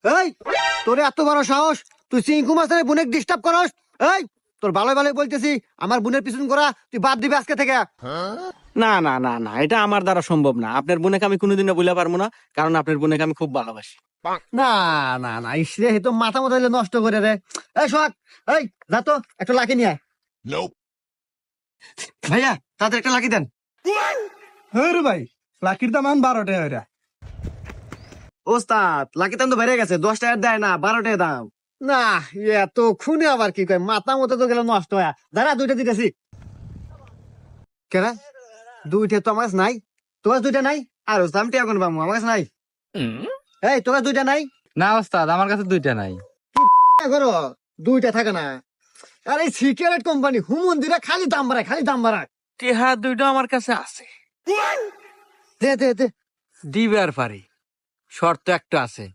এই তোর এত বড় সাহস, তুই চিঙ্কু মাছের বোনের ডিস্টার্ব করস? এই তোর ভালো ভালো বলতেছি, আমার বোনের পিছন করা তুই বাদ দিবি আজকে থেকে। না না না না, এটা আমার দ্বারা সম্ভব না। আপনার বোনকে আমি কোনোদিনও ভুলে পারবো না, কারণ আপনার বোনকে আমি খুব ভালোবাসি। না না না, ইসরে তো মাথা মতো নষ্ট করে রে। এই সোহাগ, এই যা তো একটা লাকি নিয়ে আয়। ভাইয়া তাদের একটা লাকি দেন। হ্যাঁ রে ভাই, লাকির দাম এখন 12 টাকা হইরা। ওস্তাদ লাকি দাম তো বেড়ে গেছে, 10 টাকার দেয় না, 12 টাকা দাম। না এত খুনে আবার কি কয়, মাথা মতো তো গেল নষ্ট হয়ে। দাঁড়া দুইটা দিতেছি। কেনা দুইটা তো আমার কাছে নাই, তোমার দুইটা নাই? আর দামটি এখন পাবো, আমার কাছে নাই। এই তোমার দুইটা নাই? না ওস্তাদ, আমার কাছে 2টা নাই। করো দুইটা থাকে না। আরে সিগারেট কোম্পানি হুমন্দিরা খালি দাম বাড়ায়, খালি দাম বাড়ায়। টেহা দুইটা আমার কাছে আছে, দে দে দে। দিবার পারি, শর্ত একটা আছে।